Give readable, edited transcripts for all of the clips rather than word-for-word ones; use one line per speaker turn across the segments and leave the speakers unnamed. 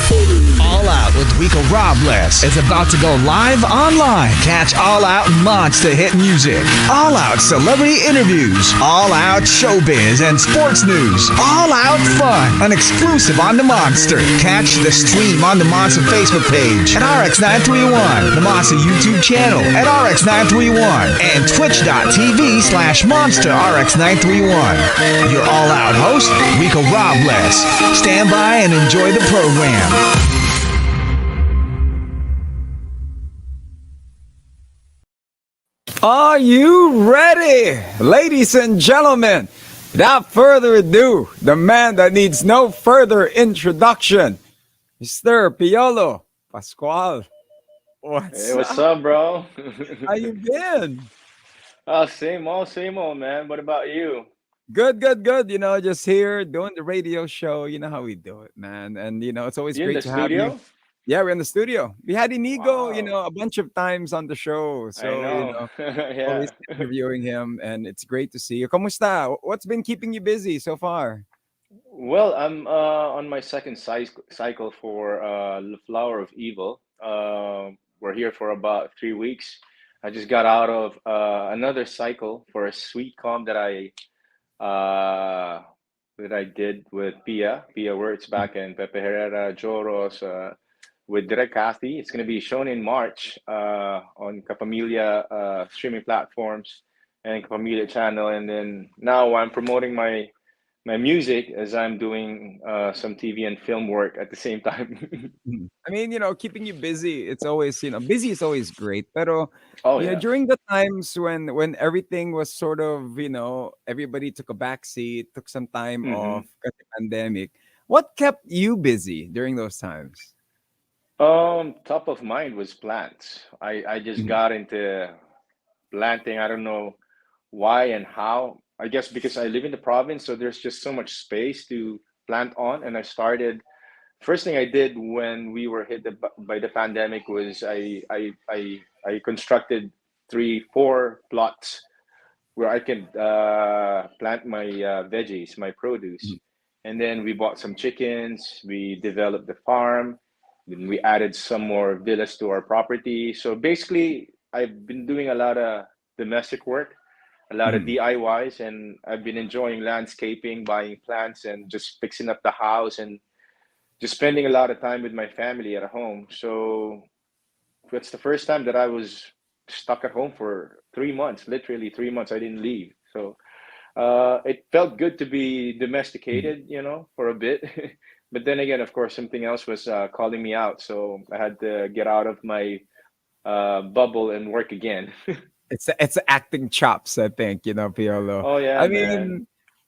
All Out with Rico Robles is about to go live online. Catch All Out monster hit music, All Out celebrity interviews, All Out showbiz and sports news, All Out fun, an exclusive on the Monster. Catch the stream on the Monster Facebook page at RX931, the Monster YouTube channel at RX931, and twitch.tv/Monster RX931. Your All Out host, Rico Robles. Stand by and enjoy the program.
Are you ready? Ladies and gentlemen, without further ado, the man that needs no further introduction, Mr. Piolo Pascual.
Hey, what's up, bro?
How you been?
Same old, man. What about you?
Good, good, good. Just here doing the radio show. You know how we do it, man. And, it's always
You in
great
the
to have you.
studio?
Yeah, we're in the studio. We had Inigo,
Wow,
a bunch of times on the show.
I
So,
know.
always
Yeah.
interviewing him, and it's great to see you. Kamusta? What's been keeping you busy so far?
Well, I'm on my second cycle for the Flower of Evil. We're here for about 3 weeks. I just got out of another cycle for a sweet com uh, that I did with Pia Words back in Pepe Herrera, Joros, with Direk Cathy. It's going to be shown in March on Kapamilya streaming platforms and Kapamilya channel. And then now I'm promoting my music as I'm doing some TV and film work at the same time.
I mean, keeping you busy, it's always, busy is always great. Pero,
Oh yeah.
during the times when everything was sort of, everybody took a back seat, took some time
hmm
off, got the pandemic. What kept you busy during those times?
Top of mind was plants. I just
Mhm.
got into planting. I don't know why and how. I guess because I live in the province, so there's just so much space to plant on. And I started. First thing I did when we were hit by the pandemic was I constructed 4 plots where I can plant my veggies, my produce.
Mhm.
And then we bought some chickens, we developed the farm, then we added some more villas to our property. So basically, I've been doing a lot of domestic work, a lot of
Mhm.
DIYs, and I've been enjoying landscaping, buying plants, and just fixing up the house and just spending a lot of time with my family at home. So that's the first time that I was stuck at home for 3 months, literally 3 months. I didn't leave. So it felt good to be
Mhm.
domesticated, for a bit. But then again, of course, something else was calling me out. So I had to get out of my bubble and work again.
It's acting chops, I think, Piolo.
Oh, yeah,
I
man.
mean,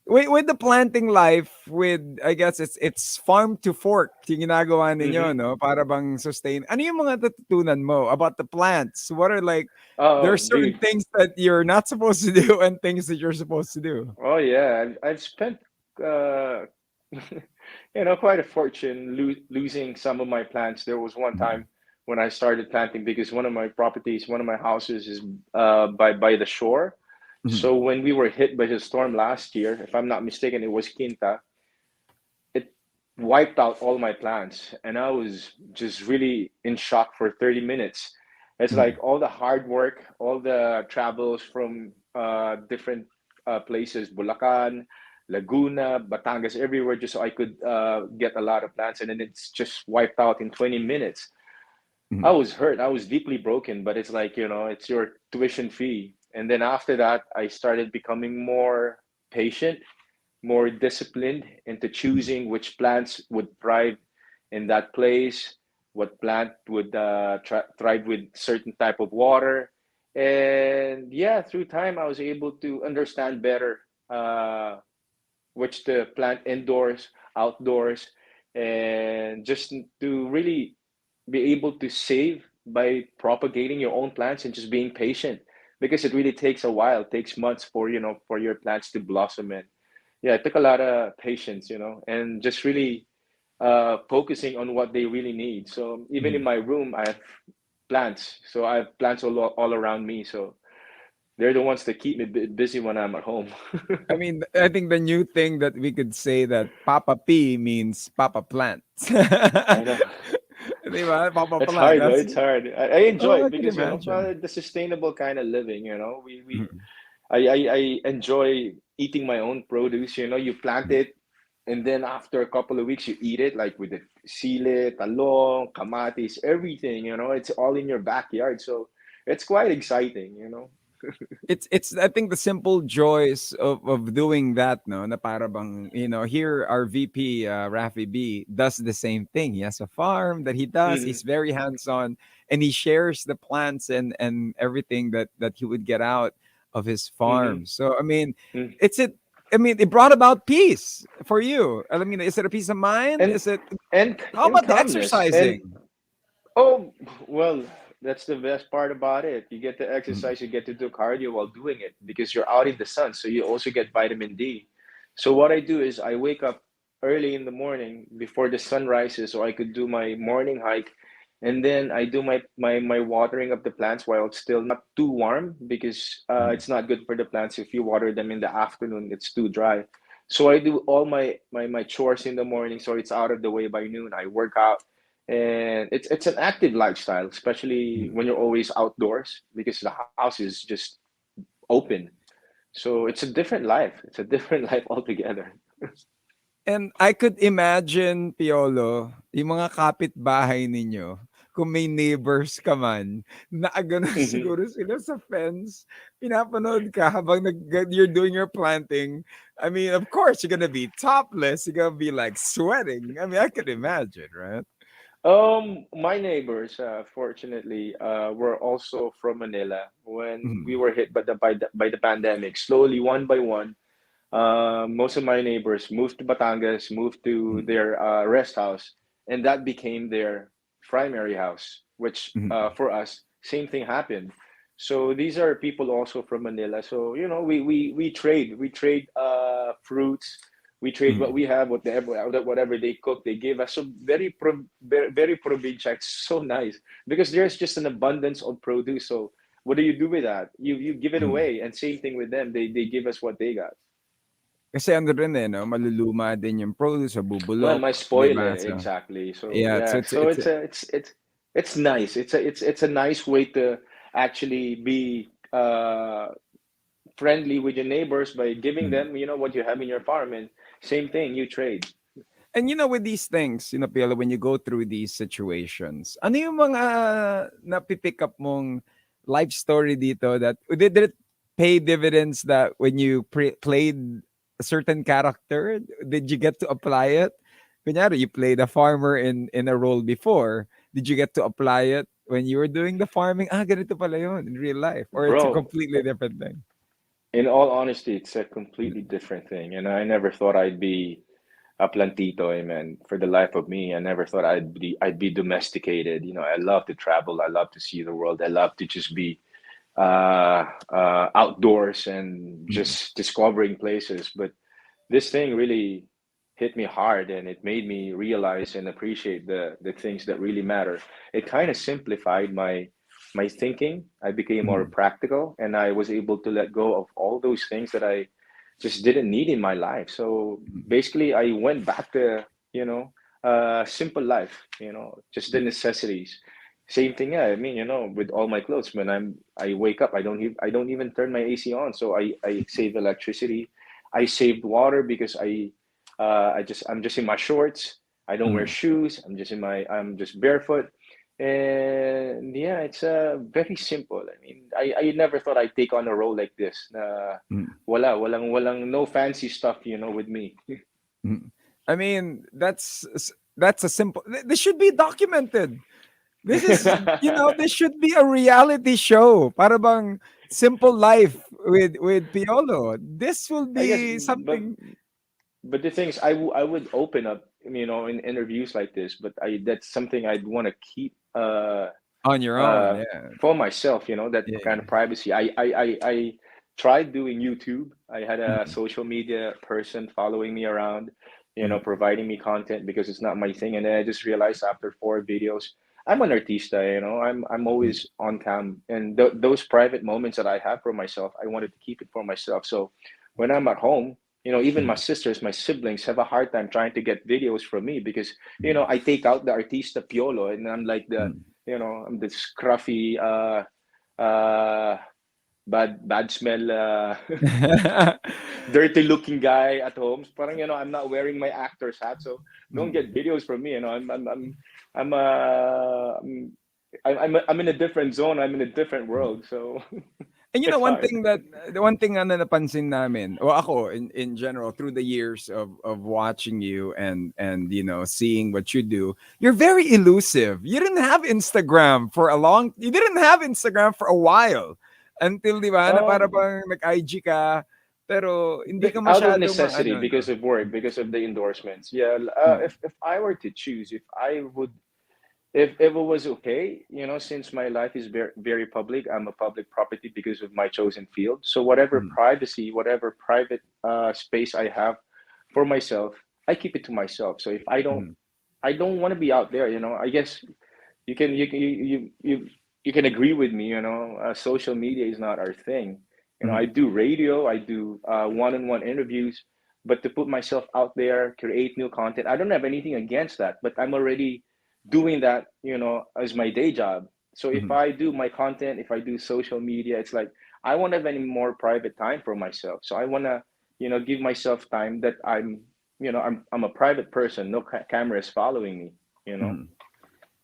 with the planting life, with I guess it's farm to fork yung ginagawa ninyo,
hmm
no? Para bang sustain. Ano yung mga natutunan mo about the plants? What are like there are
Oh,
certain
dude.
things that you're not supposed to do and things that you're supposed to do.
Oh, yeah. I've spent, uh, quite a fortune losing some of my plants. There was one
Mhm.
time when I started planting because one of my properties, one of my houses is by the shore.
Mhm.
So when we were hit by the storm last year, if I'm not mistaken, it was Quinta. It wiped out all my plants, and I was just really in shock for 30 minutes. It's like
Mhm.
all the hard work, all the travels from different places, Bulacan, Laguna, Batangas, everywhere, just so I could get a lot of plants, and then it's just wiped out in 20 minutes. I
Mhm.
was hurt. I was deeply broken, but it's like, it's your tuition fee. And then after that, I started becoming more patient, more disciplined into
Mhm.
choosing which plants would thrive in that place, what plant would thrive with certain type of water. And yeah, through time, I was able to understand better uh, which to plant indoors, outdoors, and just to really be able to save by propagating your own plants and just being patient because it really takes a while, it takes months for for your plants to blossom. And yeah, it took a lot of patience, and just really focusing on what they really need. So even in
Mhm.
my room, I have plants. So I have plants all around me. So They're the ones that keep me busy when I'm at home.
I mean, I think the new thing that we could say that Papa P means Papa Plant.
I know.
Di ba? Papa
It's
Plant.
hard though.
That's,
It's hard. I enjoy
oh, I
it
can
because
imagine.
the sustainable kind of living. We
Mm,
I enjoy eating my own produce. You plant
mm.
it, and then after a couple of weeks, you eat it like with the sile, talong, kamatis, everything. It's all in your backyard, so it's quite exciting.
It's I think the simple joys of doing that, no, na para bang, here our VP, Rafi B, does the same thing. He has a farm that he does.
Mhm,
He's very hands-on, and he shares the plants and everything that he would get out of his
mhm,
farm. So I mean,
mhm.
it's it I mean, it brought about peace for you. I mean, is it a peace of mind?
and
Is it how
and
about the
calmness. And
exercising?
oh, well, that's the best part about it. You get to
Mm,
exercise, you get to do cardio while doing it because you're out in the sun, so you also get vitamin D. So what I do is I wake up early in the morning before the sun rises, so I could do my morning hike, and then I do my watering of the plants while it's still not too warm because
mm,
it's not good for the plants if you water them in the afternoon. It's too dry. So I do all my chores in the morning, so it's out of the way by noon. I work out, and it's an active lifestyle, especially
mm.
when you're always outdoors because the house is just open. So it's a different life. It's a different life altogether.
And I could imagine, Piolo, yung mga kapitbahay ninyo, kung may neighbors ka man, naagano
Mhm.
siguro sila sa fence, pinapanood ka habang you're doing your planting. I mean, of course, you're gonna be topless. You're gonna be like sweating. I mean, I could imagine, right?
My neighbors, fortunately, were also from Manila when we
Mhm,
were hit by the pandemic. Slowly, one by one, most of my neighbors moved to Batangas, moved to
mhm,
their rest house, and that became their primary house. Which
mhm,
for us, same thing happened. So these are people also from Manila. So we trade fruits, we trade what
mhm.
we have, whatever they cook, they give us. So very provincia. It's so nice because there's just an abundance of produce. So what do you do with that? You give it
Mhm.
away, and same thing with them. They give us what they got.
Kasi ano rin eh, no? Maluluma din yung produce o
Well,
bubulok,
my
di
spoil
ba? So,
exactly. So
yeah, so
yeah, so it's nice. It's a nice way to actually be friendly with your neighbors by giving
mm.
them what you have in your farm, and same thing you trade.
And with these things, Piolo, when you go through these situations, ano yung mga napipick up mong life story dito that did it pay dividends that when you played a certain character, did you get to apply it? Kunyari, you played a farmer in a role before. Did you get to apply it when you were doing the farming? Ah, ganito pala yun in real life. Or it's a
Bro,
completely different thing.
in all honesty, it's a completely different thing, and I never thought I'd be a plantito, man. For the life of me, I never thought I'd be domesticated. I love to travel. I love to see the world. I love to just be outdoors and
Mm,
just discovering places. But this thing really hit me hard, and it made me realize and appreciate the things that really matter. It kind of simplified my thinking. I became more
mm,
practical, and I was able to let go of all those things that I just didn't need in my life. So
mm,
basically, I went back to simple life. Just the necessities. Same thing, yeah. I mean, with all my clothes, when I wake up, I don't even turn my AC on, so I save electricity. I saved water because I'm just in my shorts. I don't wear
mm,
shoes. I'm just barefoot, and yeah, it's very simple. I mean, I never thought I'd take on a role like this.
mm.
Walang no fancy stuff, with me.
Mm. I mean, that's a simple. This should be documented. This is, this should be a reality show. Para bang simple life with Piolo. This will
I guess,
be
but
something
but the thing is, I would open up, in interviews like this, but I that's something I'd want to keep
on your own.
uh,
Yeah.
for myself, that kind
Yeah.
of privacy. I tried doing YouTube. I had a
Mm,
social media person following me around,
mm,
providing me content because it's not my thing. And then I just realized after four videos, I'm an artista, you know. I'm always on cam, and those private moments that I have for myself, I wanted to keep it for myself. So when I'm at home, you know, even my sisters, my siblings have a hard time trying to get videos from me because, you know, I take out the artista Piolo, and I'm like the, you know, I'm the scruffy, uh, bad smell, dirty looking guy at home. Parang, you know, I'm not wearing my actor's hat, so don't get videos from me. You know, I'm I'm in a different zone. I'm in a different world, so
And you know,
it's
one
hard.
thing that the one thing na napansin namin, o ako in general through the years of watching you and you know seeing what you do, you're very elusive. You didn't have Instagram for a while until di ba na para
Um,
bang nag-IG ka pero hindi ka
Out of
masyadong
necessity,
ano no.
because of work, because of the endorsements. Yeah.
Mm,
If I were to choose, if I would, if it was okay, you know, since my life is very public, I'm a public property because of my chosen field. So whatever
mm,
privacy, whatever private space I have for myself, I keep it to myself. So if
mm,
I don't want to be out there, you know. I guess you can agree with me. You know, social media is not our thing. You know, I
mm,
do radio, I do one-on-one interviews, but to put myself out there, create new content, I don't have anything against that. But I'm already doing that, you know, as my day job. So if
mm,
I do my content, if I do social media, it's like I won't have any more private time for myself. So I wanna, you know, give myself time that you know, I'm a private person. No cameras following me. You know.
mm.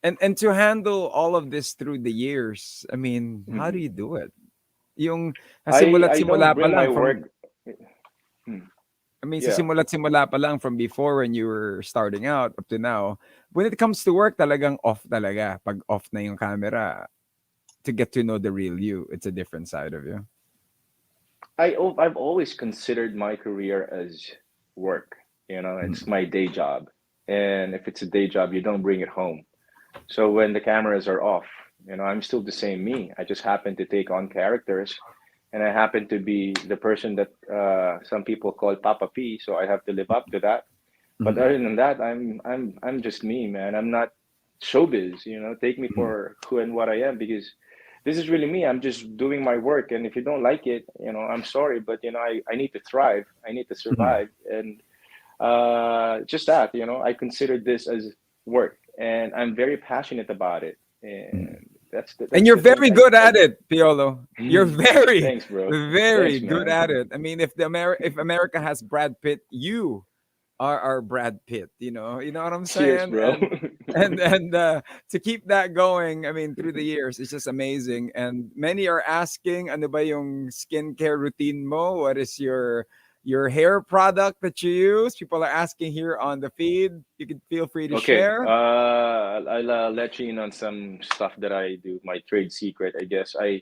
And to handle all of this through the years, I mean, how do
Mhm.
you do it? Yung simula't
I don't
simula pa
bring my
lang
work.
from
Hmm.
I mean, sa
Yeah,
simula't simula pa lang from before when you were starting out up to now, when it comes to work, talagang off talaga. Pag off na yung camera, to get to know the real you, it's a different side of you.
I've always considered my career as work. You know, it's
Mhm,
my day job, and if it's a day job, you don't bring it home. So when the cameras are off, you know, I'm still the same me. I just happen to take on characters, and I happen to be the person that some people call Papa P. So I have to live up to that. But
mhm,
other than that, I'm just me, man. I'm not showbiz. You know, take me
mhm,
for who and what I am, because this is really me. I'm just doing my work, and if you don't like it, you know, I'm sorry, but you know, I need to thrive. I need to
mhm,
survive, and just that. You know, I consider this as work, and I'm very passionate about it,
mhm.
and
And
that's
you're
the thing.
very good at it, Piolo. You're very,
Thanks, bro.
very
Thanks,
good
man.
at it. I mean, if America has Brad Pitt, you are our Brad Pitt. You know what I'm
Cheers,
saying?
bro.
And to keep that going, I mean, through the years, it's just amazing. And many are asking, ano ba yung skincare routine mo? What is your hair product that you use? People are asking here on the feed. You can feel free to
Okay,
share.
I'll let you in on some stuff that I do. My trade secret, I guess. I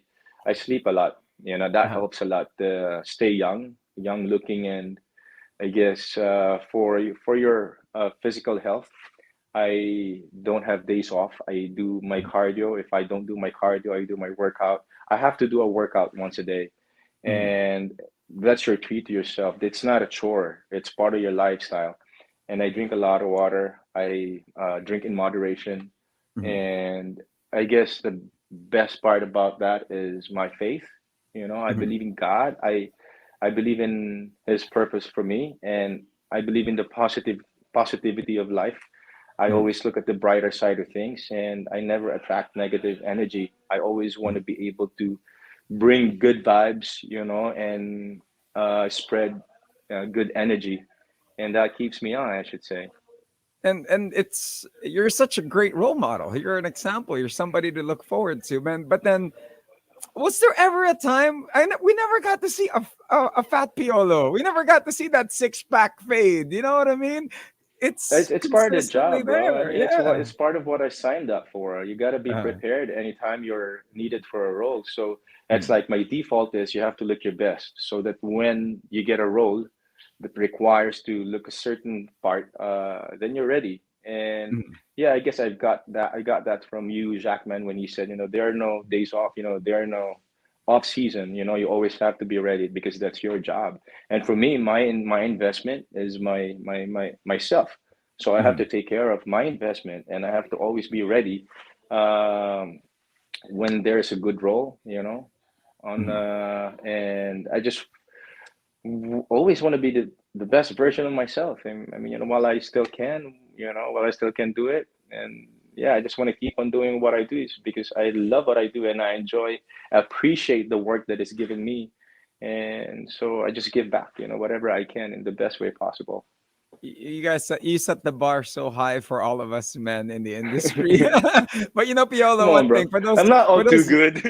sleep a lot. You know, that
Uh-huh.
helps a lot to stay young looking, and I guess for your physical health, I don't have days off. I do my cardio. If I don't do my cardio, I do my workout. I have to do a workout once a day,
Mhm,
and that's your treat to yourself. It's not a chore. It's part of your lifestyle. And I drink a lot of water. I drink in moderation,
mhm,
and I guess the best part about that is my faith. You know, I
mhm,
believe in God. I believe in His purpose for me, and I believe in the positivity of life. I
mhm,
always look at the brighter side of things, and I never attract negative energy. I always want
mhm.
to be able to bring good vibes, you know, and spread good energy, and that keeps me on, I should say.
And it's you're such a great role model. You're an example. You're somebody to look forward to, man. But then, was there ever a time we never got to see a fat Piolo? We never got to see that six pack fade. You know what I mean? It's
It's part of the
consistently
job, bro. I
there.
mean,
Yeah.
it's part of what I signed up for. You got to be
Uh,
prepared anytime you're needed for a role. So that's
mm,
like my default is you have to look your best, so that when you get a role that requires to look a certain part, then you're ready. And
mm,
yeah, I guess I've got that. I got that from you, Jackman, when you said, you know, there are no days off. You know, there are no off season. You know, you always have to be ready because that's your job. And for me, my investment is myself. So I have
mm,
to take care of my investment, and I have to always be ready um, when there's a good role, on
Mhm.
and I just always want to be the best version of myself. And I mean, while I still can, while I still can do it, and yeah, I just want to keep on doing what I do is because I love what I do and I enjoy, appreciate the work that is given me, and so I just give back, whatever I can in the best way possible.
You guys you set the bar so high for all of us men in the industry. But
Come
Piolo,
on,
one
bro.
thing for those
I'm not all
for
too
those
good.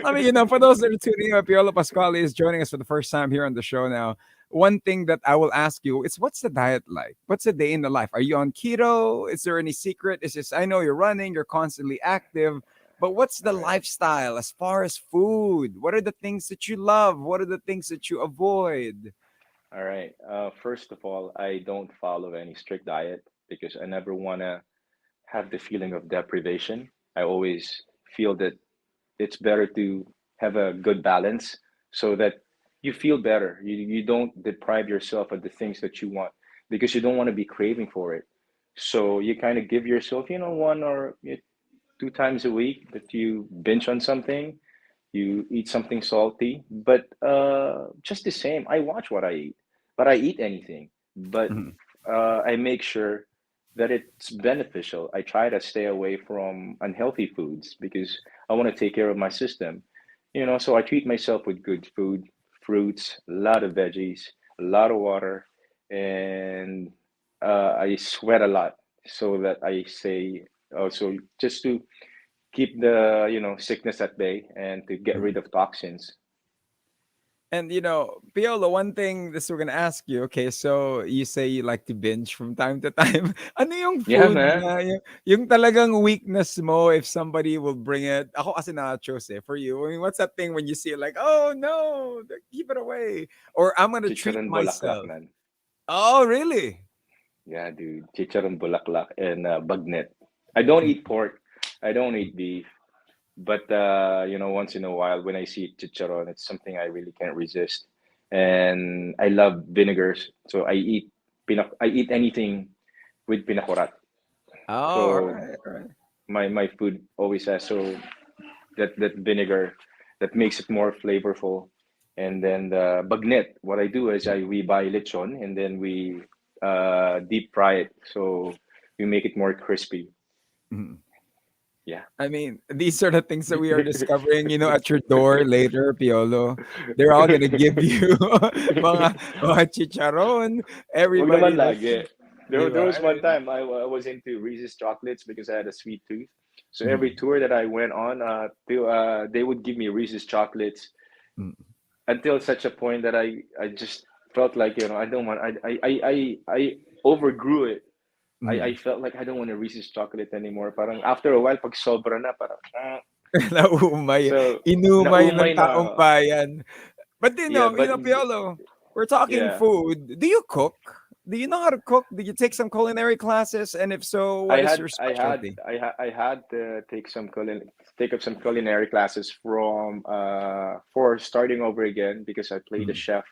I mean, for those that are tuning in, Piolo Pascual is joining us for the first time here on the show now. One thing that I will ask you is what's the diet like? What's a day in the life? Are you on keto? Is there any secret? It's just I know you're running, you're constantly active, but what's the
All right.
lifestyle as far as food? What are the things that you love? What are the things that you avoid?
All right. First of all, I don't follow any strict diet because I never want to have the feeling of deprivation. I always feel that it's better to have a good balance so that you feel better. You don't deprive yourself of the things that you want because you don't want to be craving for it. So you kind of give yourself, one or two times a week that you binge on something, you eat something salty. But just the same, I watch what I eat, but I eat anything. But
Mhm.
I make sure that it's beneficial. I try to stay away from unhealthy foods because I want to take care of my system. So I treat myself with good food, fruits, a lot of veggies, a lot of water, and I sweat a lot so that I say also just to keep the sickness at bay and to get rid
Mhm.
of toxins.
And Piolo, one thing this we're gonna ask you. Okay, so you say you like to binge from time to time. Ano yung
Yeah,
food
man.
na yung talagang weakness mo if somebody will bring it? Ako kasi nachos eh. For you, I mean, what's that thing when you see it like, oh no, keep it away, or I'm gonna treat
Chicharon bulaklak,
myself.
man.
Oh, really?
Yeah, dude. Chicharon bulaklak and bagnet. I don't eat pork. I don't eat beef. But once in a while when I see chicharon, it's something I really can't resist. And I love vinegars, so I eat anything with pinakurat.
Oh, all
So
right, all right.
my food always has that vinegar that makes it more flavorful. And then the bagnet, what I do is we buy lechon and then we deep fry it, so we make it more crispy.
Mhm.
Yeah.
I mean, these are the things that we are discovering, at your door later, Piolo. They're all gonna give you mga chicharon.
Wag
Everybody
naman
that's,
lagi.
di
There
ba?
was one time I was into Reese's chocolates because I had a sweet tooth. So every
Mhm,
tour that I went on, they would give me Reese's chocolates
mhm,
until such a point that I just felt like I don't want I overgrew it. I
mhm.
felt like I don't want a Reese's chocolate anymore. Parang after a while, pag sobra na, parang
Naumay,
so
inumay ng
naumay
taong
na.
bayan. But
Yeah, but
Piolo, we're talking
yeah.
food. Do you cook? Do you know how to cook? Did you take some culinary classes? And if so, what is your specialty?
I had to take up some culinary classes from for starting over again because I played a
Mhm,
chef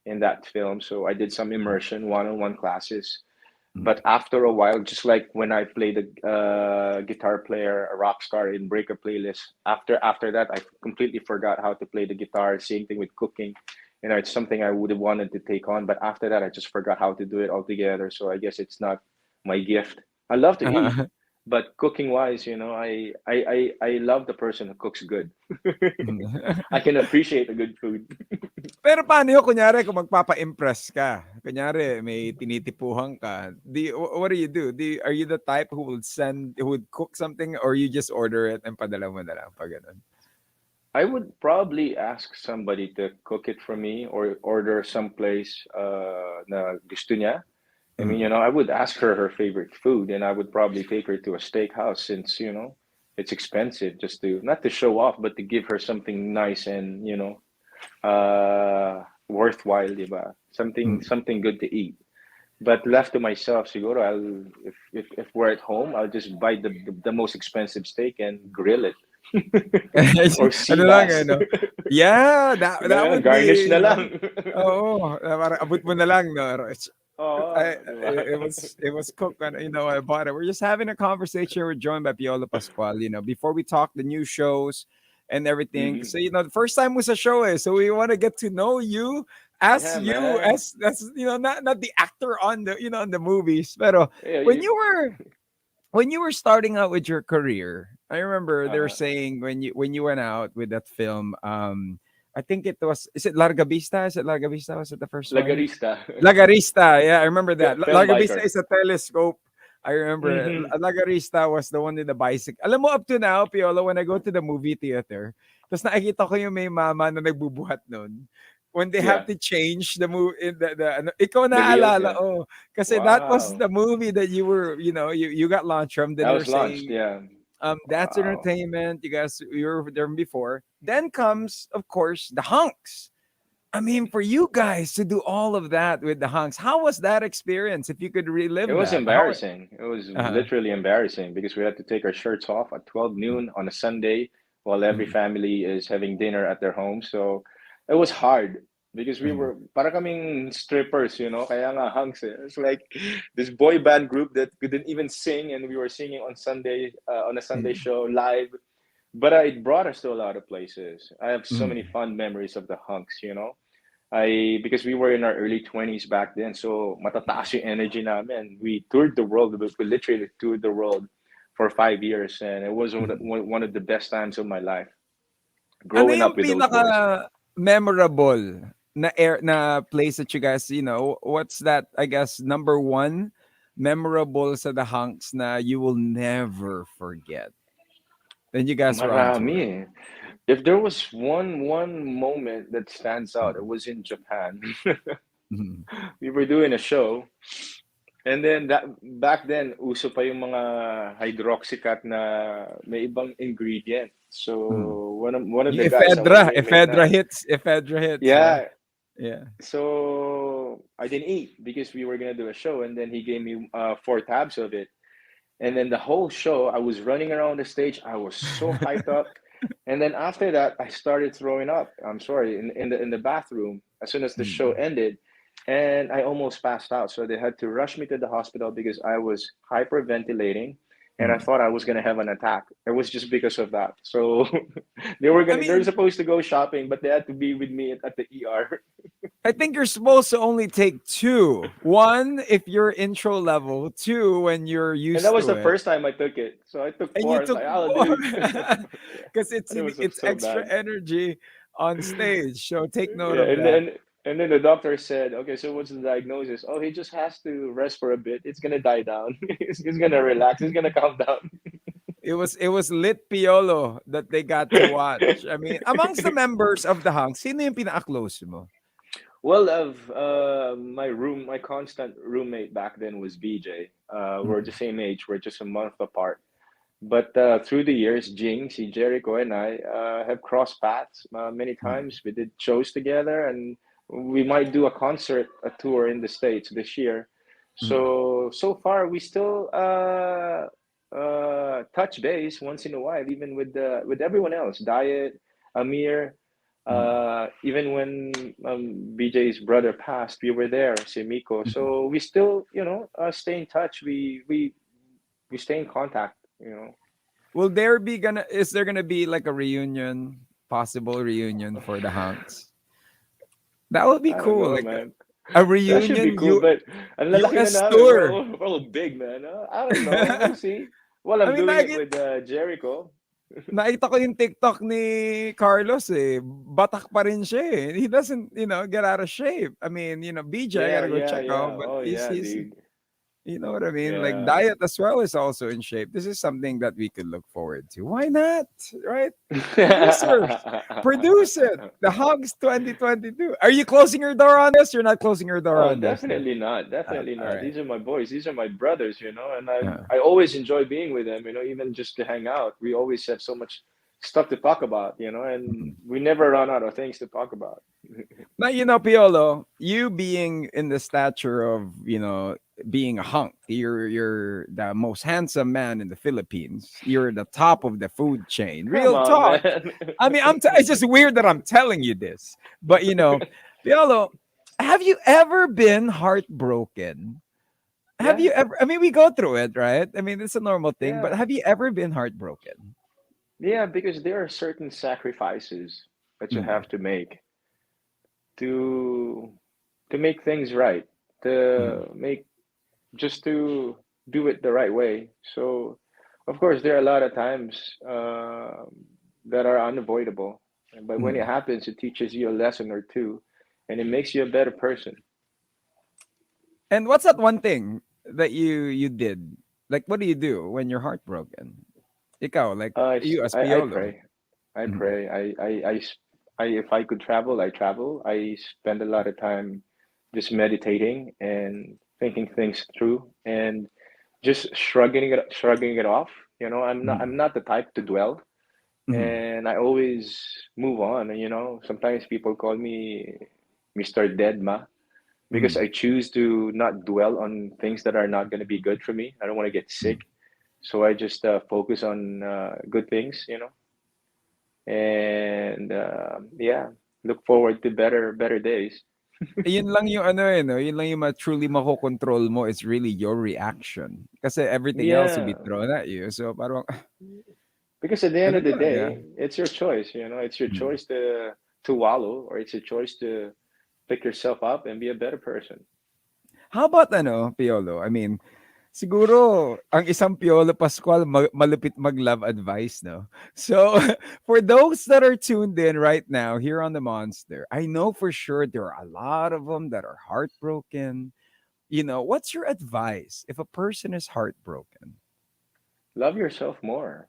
in that film. So I did some immersion one-on-one classes.
mhm,
But after a while, just like when I played a guitar player, a rock star in Breaker playlist, after that, I completely forgot how to play the guitar. Same thing with cooking. It's something I would have wanted to take on, but after that, I just forgot how to do it altogether. So I guess it's not my gift. I love to eat,
mhm.
but cooking wise, I love the person who cooks good. I can appreciate a good food.
Pero paano yun kunyari kung magpapa-impress ka? Kunyari may tinitipuhan ka, what do you do? Are you the type who would cook something or you just order it and padala mo na lang pag ganun?
I would probably ask somebody to cook it for me or order someplace na gusto niya. I mean,
Mhm.
I would ask her her favorite food and I would probably take her to a steakhouse since, it's expensive just to not to show off, but to give her something nice and, worthwhile, diba?
Mhm.
Something good to eat. But left to myself, siguro if we're at home, I'll just buy the most expensive steak and grill it. Or sea
Ano lang
bass.
ano? Yeah, that would
Garnish
be,
na lang.
oo, parang abot mo na lang 'no? I,
Oh, di ba?
it was cooked when I bought it. We're just having a conversation. We're joined by Piolo Pascual. Before we talk the new shows and everything. So
Mhm.
the first time was a show, so we want to get to know you as
Yeah,
you
man.
as not the actor on the on the movies. But
Yeah,
when you were starting out with your career, I remember they were
uh-huh.
saying when you went out with that film. I think it was. Is it Larga Vista? Is it Larga Vista? Was it the first one?
Lagarista.
Lagarista, yeah, I remember that.
Film
Lagarista
biker.
is a telescope. I remember
Mhm.
Lagarista was the one with the bicycle. Alam mo, up to now, Piolo, when I go to the movie theater, tapos nakikita ko yung may mama na nagbubuhat nun. When they have
Yeah.
to change the movie, ikaw
The wheels,
naalala,
yeah.
oh, kasi that was
Wow.
the movie that you were, you got launched from. Then
That
they were
was launched,
saying,
yeah.
that's
Wow.
entertainment. You were there before. Then comes, of course, the hunks. I mean, for you guys to do all of that with the hunks, how was that experience? If you could
It
relive
was
that, how?
embarrassing. It was
Uh-huh.
literally embarrassing because we had to take our shirts off at 12 noon on a Sunday while every
Mm,
family is having dinner at their home. So it was hard because we
mm,
were para kaming strippers, kaya nga hunks eh. It's like this boy band group that couldn't even sing and we were singing on Sunday on a Sunday
mm,
show live. But it brought us to a lot of places. I have so many
mm,
fond memories of the hunks. I because we were in our early 20s back then, so matataas yung energy namin. We toured the world. We literally toured the world for 5 years, and it was
mm.
one of the best times of my life.
Ano
Growing
yung
up with those
pinaka
boys.
memorable na place that you guys, what's that, I guess, number one memorable sa the hunks na you will never forget? Then you guys were on
Marami
tour.
eh. If there was one moment that stands out, it was in Japan.
Mm,
We were doing a show. And then that back then, uso pa yung mga hydroxycat na may ibang ingredient.
mm.
So one of
Yung
the guys, our roommate
ephedra
na,
hits, ephedra hits, yeah.
yeah.
Yeah.
So I didn't eat because we were gonna do a show, and then he gave me 4 tabs of it. And then the whole show, I was running around the stage. I was so hyped up. And then after that, I started throwing up. I'm sorry, in the bathroom as soon as the show
Mm,
ended, and I almost passed out. So they had to rush me to the hospital because I was hyperventilating, and I
mm.
thought I was gonna have an attack. It was just because of that. So
I
they were
mean,
supposed to go shopping, but they had to be with me at the ER.
I think you're supposed to only take two. One, if you're intro level. Two, when you're
And that
used
was
to
the
it.
first time I took it. So I took
And
four.
you
I was
took
like, oh,
more
dude.
because it's
And it was
it's
so
extra
bad.
energy on stage. So take note
Yeah,
of that.
and then the doctor said, okay, so what's the diagnosis? Oh, he just has to rest for a bit. It's gonna die down. He's gonna relax. He's gonna calm down.
It was lit Piolo that they got to watch. I mean, amongst the members of the Hunks, sino yung pinaka-close mo?
Well, of my constant roommate back then was BJ. We're the
Mm,
same age. We're just a month apart. But through the years, Jing, si Jericho, and I have crossed paths many
mm,
times. We did shows together, and we might do a tour in the States this year.
mm,
So far, we still touch base once in a while, even with everyone else. Diet, Amir,
mm,
even when BJ's brother passed, we were there, si Miko.
mm.
So we still, stay in touch. We stay in contact.
Is there gonna be like a reunion, possible reunion for the Hunks? That would be
I don't
cool.
know,
Like
man.
a
That should be
reunion
cool, but ang lalaki na
US
namin.
tour.
We're all big, man. I don't know. We'll see. Well,
I
I'm
mean,
doing it with Jericho.
nakita ko yung TikTok ni Carlos eh. Batak pa rin siya eh. He doesn't, get out of shape. I mean, BJ, I
Yeah,
gotta go
yeah,
check out,
yeah.
but
Oh,
he's,
yeah,
he's
dude.
you know what I mean? Like
Yeah.
diet as well is also in shape. This is something that we could look forward to. Why not? Right? Producers, produce it. The Hogs 2022. Are you closing your door on this? You're not closing your door
Oh,
on this.
definitely not. Definitely
All
not.
right.
These are my boys. These are my brothers, and I
Uh,
I always enjoy being with them, even just to hang out. We always have so much stuff to talk about, and
mhm.
we never run out of things to talk about.
Now, Piolo, you being in the stature of, being a hunk, you're the most handsome man in the Philippines. You're the top of the food chain.
Come
Real
on,
talk.
man.
I mean, it's just weird that I'm telling you this, but Piolo, Have you ever been heartbroken? Have
Yeah,
you ever? I mean, we go through it, right? I mean, it's a normal thing. But
yeah,
have you ever been heartbroken?
yeah. Because there are certain sacrifices that you
Mm,
have to make to to make things right,
mm,
to make just to do it the right way. So, of course, there are a lot of times that are unavoidable, but when it
mm.
happens, it teaches you a lesson or two, and it makes you a better person.
And what's that one thing that you did? Like, what do you do when you're heartbroken? Ikaw, like you as
I
Piolo.
pray. I
Mm,
pray. If I could travel, I travel. I spend a lot of time just meditating and thinking things through and just shrugging it off. You know, I'm
mm,
not the type to dwell,
mm,
and I always move on. And you know, sometimes people call me Mr. Deadma because
mm,
I choose to not dwell on things that are not going to be good for me. I don't want to get
mm.
sick, so I just focus on good things. You know, and yeah, look forward to better days.
Yun lang yung ano eh, no? Yun lang yung truly makokontrol mo is really your reaction. Kasi everything else will be
Yeah,
thrown at you. So parang,
because at the end
ano
of the
talaga?
day, it's your choice. You know, it's your
Mm.
choice to wallow, or it's your choice to pick yourself up and be a better person.
How about ano, Piolo? I mean, siguro ang isang Piolo Pascual malupit mag-love advice, no? So, for those that are tuned in right now here on the Monster, I know for sure there are a lot of them that are heartbroken. What's your advice if a person is heartbroken?
Love yourself more.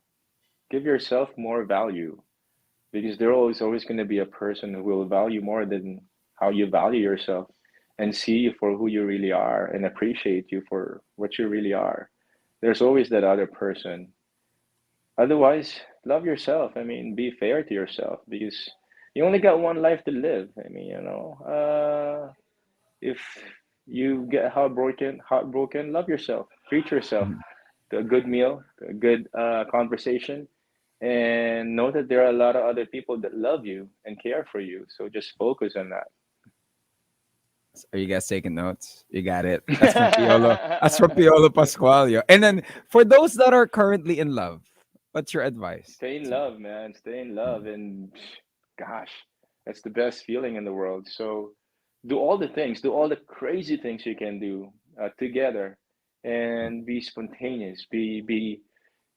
Give yourself more value because there always going to be a person who will value more than how you value yourself and see you for who you really are and appreciate you for what you really are. There's always that other person. Otherwise, love yourself. I mean, be fair to yourself because you only got one life to live. I mean, if you get heartbroken, love yourself. Treat yourself
Mhm.
to a good meal, to a good conversation, and know that there are a lot of other people that love you and care for you. So just focus on
Are you guys taking notes? You got it. That's from Piolo. That's from
that.
Piolo Pascual. Yo. And then for those that are currently in love, what's your advice?
Stay in
So,
love, man. Stay in love. And gosh, that's the best feeling in the world. So do all the things, do all the crazy things you can do together and be spontaneous, be,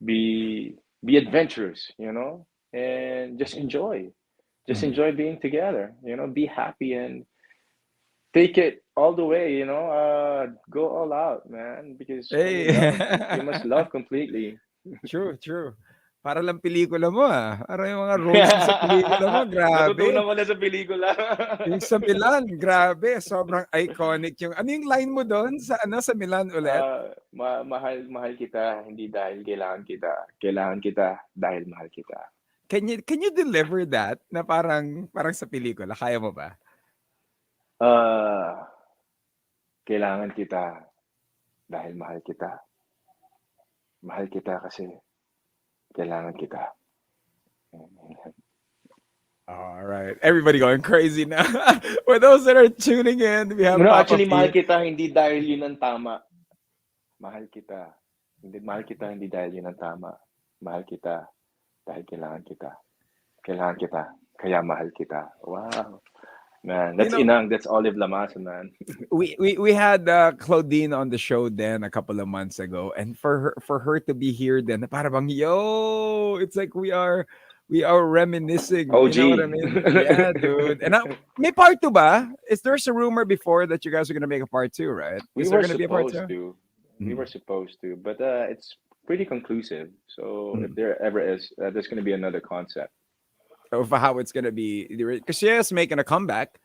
be adventurous, you know, and just enjoy. Just
mm.
enjoy being together, you know, be happy and take it all the way, you know, go all out, man, because when you
Hey.
love, you must love completely.
True, true. Para lang pelikula mo ah. Para yung mga roles mo sa pelikula mo,
Natutunan
grabe.
mo na sa pelikula.
Yung sa Milan, grabe. Sobrang iconic yung, ano yung line mo doon sa Milan ulit?
Mahal kita hindi dahil kailangan kita. Kailangan kita dahil mahal kita.
Can you deliver that na parang sa pelikula? Kaya mo ba?
Ah, kailangan kita dahil mahal kita. Mahal kita kasi kailangan kita.
All right. Everybody going crazy now. For those that are tuning in, we have
No,
Papa
actually, mahal
P.
kita hindi dahil yun ang tama. Mahal kita. Mahal kita hindi dahil yun ang tama. Mahal kita dahil kailangan kita. Kailangan kita. Kaya mahal kita. Wow. Man,
You
that's
know,
Inang. That's Olive Lamasa, man.
we had Claudine on the show then a couple of months ago, and for her to be here then, para bang yo, it's like we are reminiscing. You know what I
OG.
mean? Yeah, dude. And may part two ba? Is there's a rumor before that you guys are gonna make a part two, right?
We
Is there
were
gonna be a part
supposed
two?
to. We
Mm-hmm.
were supposed to, but it's pretty conclusive. So if
Mm-hmm.
there ever is, there's going to be another concept.
Of how it's gonna be because she is making a comeback.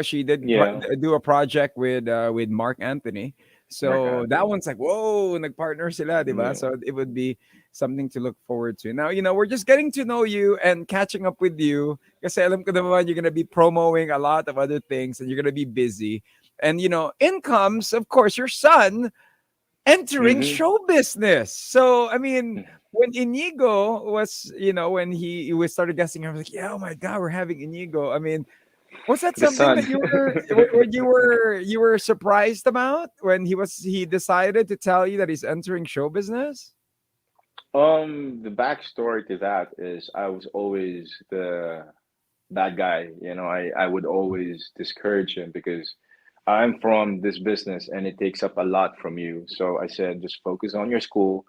She did
Yeah,
do a project with Mark Anthony.
Mark
So that
Anthony.
one's like, whoa, nagpartner sila, di ba?
Yeah.
So it would be something to look forward to. Now, we're just getting to know you and catching up with you. Kasi alam ko naman you're gonna be promoting a lot of other things and you're gonna be busy. And in comes, of course, your son entering
Mm-hmm.
show business. So, I mean, when Inigo was, when he was started guessing, I was like, yeah, oh my God, we're having Inigo. I mean, Was that
The
something
sun.
that you were surprised about when he decided to tell you that he's entering show business?
The backstory to that is I was always the bad guy. I would always discourage him because I'm from this business and it takes up a lot from you. So I said, just focus on your school,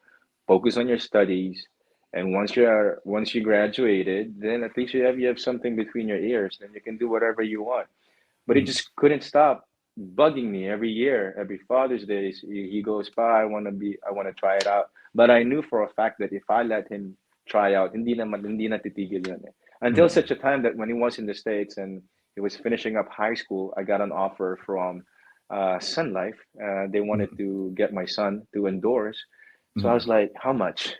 focus on your studies, and once you graduated, then at least you have something between your ears, and you can do whatever you want. But he
Mhm,
just couldn't stop bugging me every year, every Father's Day. He goes, "Pa, I want to try it out." But I knew for a fact that if I let him try out, hindi na titigil yun eh. Until
mhm,
such a time that when he was in the States and he was finishing up high school, I got an offer from Sun Life. They wanted
mhm,
to get my son to endorse. So I
mhm.
was like, "How much?"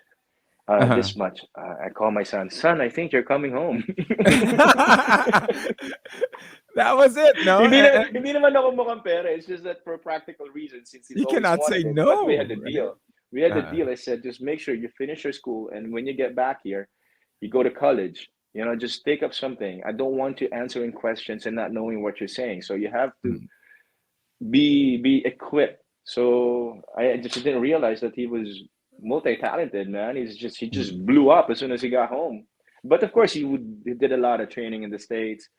Uh-huh.
This much. I call my son, "Son, I think you're coming home."
That was it, no?
Hindi naman ako mukhang pera. It's just that for practical reasons, since he's
You
always
cannot say
wanted it. But we had
no,
the
right?
deal. We had the
Uh,
deal. I said, just make sure you finish your school, and when you get back here, you go to college. Just take up something. I don't want you answering questions and not knowing what you're saying. So you have to
mm,
be equipped. So I just didn't realize that he was multi-talented, man. He just
mm.
blew up as soon as he got home. But of course, he did a lot of training in the States,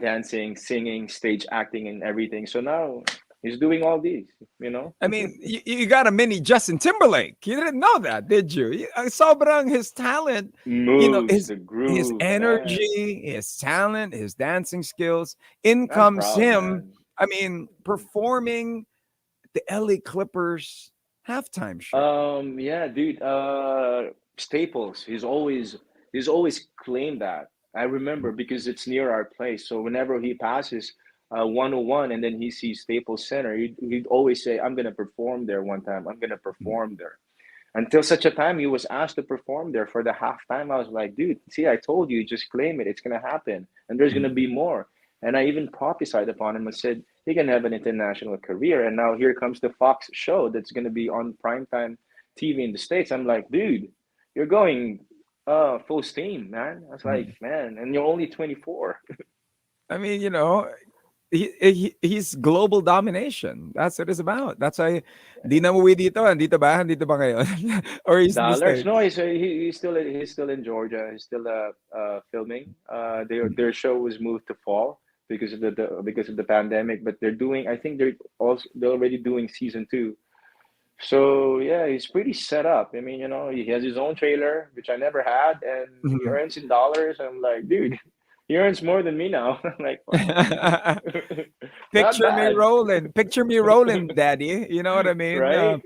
dancing, singing, stage acting, and everything. So now he's doing all these, you know.
I mean, you got a mini Justin Timberlake. You didn't know that, did you? Sobrang his talent,
Moves,
his
the
his
groove, man.
energy, his talent, his dancing skills. In
I'm
comes
proud,
him.
man.
I mean, performing the LA Clippers halftime show.
Yeah, dude. Staples. He's always claimed that. I remember because it's near our place. So whenever he passes 101 and then he sees Staples Center, he'd always say, "I'm gonna perform there one time. I'm gonna perform there." Until such a time he was asked to perform there for the halftime. I was like, dude, see, I told you, just claim it. It's gonna happen, and there's gonna
Mhm.
be more. And I even prophesied upon him and said he can have an international career. And now here comes the Fox show that's gonna be on primetime TV in the States. I'm like, dude, you're going full steam, man. I was like,
Mhm.
man, and you're only 24.
I mean, he's global domination. That's what it's about. That's why di na umuwi dito. Andito ba ngayon? Or he's in the
Dollars? No,
States?
he's still in Georgia. He's still filming. Their show was moved to fall because of the pandemic, but they're doing. I think they're already doing season two. So yeah, he's pretty set up. I mean, he has his own trailer, which I never had, and he
Mhm.
earns in dollars. I'm like, dude, he earns more than me now. I'm like, wow, not
Picture me
bad,
rolling. Picture me rolling, daddy. You know what I mean?
right?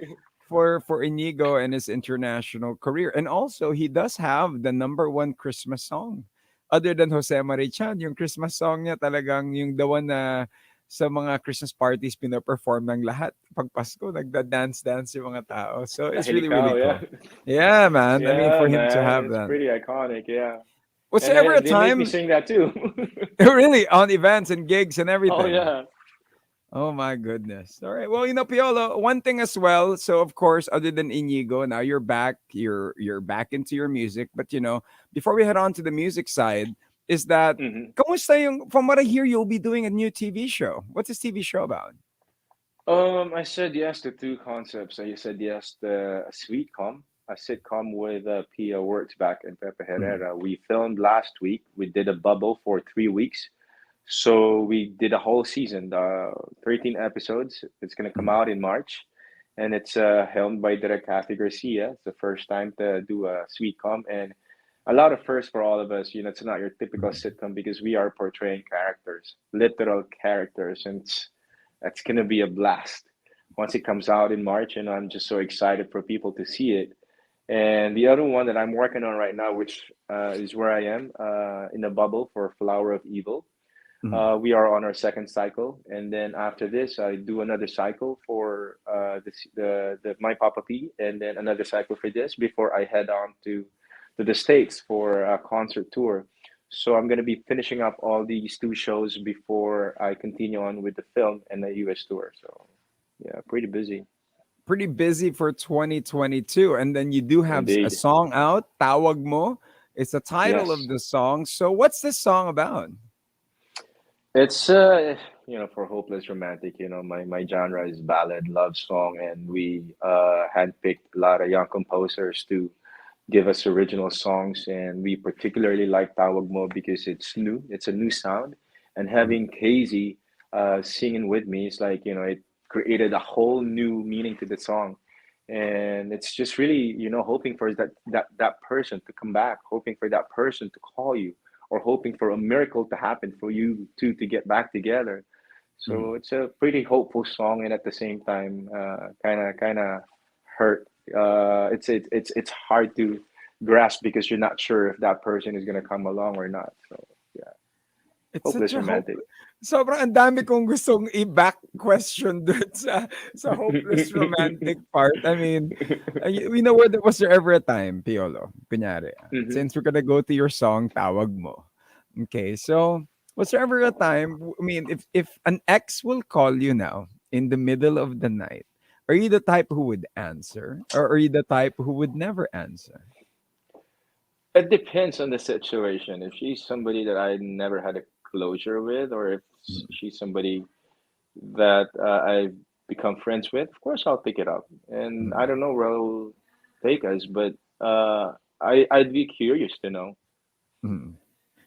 For Inigo and his international career. And also he does have the number one Christmas song. Other than Jose Marichan, yung Christmas song niya talagang yung the one na sa mga Christmas parties pina-perform ng lahat. Pag Pasko, nagda-dance-dance yung mga tao. So it's
Dahil
really, really
ikaw, yeah,
cool. Yeah, man. I mean,
yeah,
for him to
man,
have
it's
that.
pretty iconic, yeah.
Was
And
there ever a
they make me
time,
sing that too.
really, on events and gigs and
Oh
everything?
yeah.
Oh my goodness. All right. Well, Piolo, one thing as well. So of course, other than Inigo, now you're back. You're back into your music. But before we head on to the music side, is that
Hmm.
kamusta yung, from what I hear, you'll be doing a new TV show. What's this TV show about?
I said yes to two concepts. I said yes to a sitcom with Pia Works back in Pepe
Mm,
Herrera. We filmed last week. We did a bubble for 3 weeks. So we did a whole season, 13 episodes. It's gonna come
mm,
out in March, and it's helmed by Direk Kathy Garcia. It's the first time to do a sweetcom, and a lot of firsts for all of us. It's not your typical
mm.
sitcom because we are portraying characters, literal characters, and that's gonna be a blast once it comes out in March. And I'm just so excited for people to see it. And the other one that I'm working on right now, which is where I am in a bubble for Flower of Evil.
Mm.
We are on our second cycle, and then after this, I do another cycle for the My Papa P, and then another cycle for this before I head on to the States for a concert tour. So I'm gonna be finishing up all these two shows before I continue on with the film and the US tour. So yeah, pretty busy
Pretty busy for 2022. And then you do have a
indeed.
song out, Tawag Mo. It's the title of
Yes.
the song. So what's this song about?
It's for hopeless romantic, my genre is ballad, love song, and we handpicked a lot of young composers to give us original songs, and we particularly like Tawag Mo because it's new, it's a new sound, and having Casey singing with me is like, it created a whole new meaning to the song, and it's just really, hoping for that person to come back, hoping for that person to call you, or hoping for a miracle to happen for you two to get back together. So
Mm.
it's a pretty hopeful song, and at the same time, kind of hurt. It's hard to grasp because you're not sure if that person is gonna come along or not. So yeah,
It's such
hopeless
a hope.
romantic.
Sobrang ang dami kong gustong i-back question dun sa hopeless romantic part. I mean, we know where was there ever a time, Piolo? Kunyari,
Hmm.
since we're gonna go to your song, Tawag Mo. Okay, so was there ever a time? I mean, if an ex will call you now in the middle of the night, are you the type who would answer, or are you the type who would never answer?
It depends on the situation. If she's somebody that I never had a closure with, or if she's somebody that I've become friends with, of course I'll pick it up. And I
Mm.
don't know where it'll take us, but I'd be curious to know.
Mm.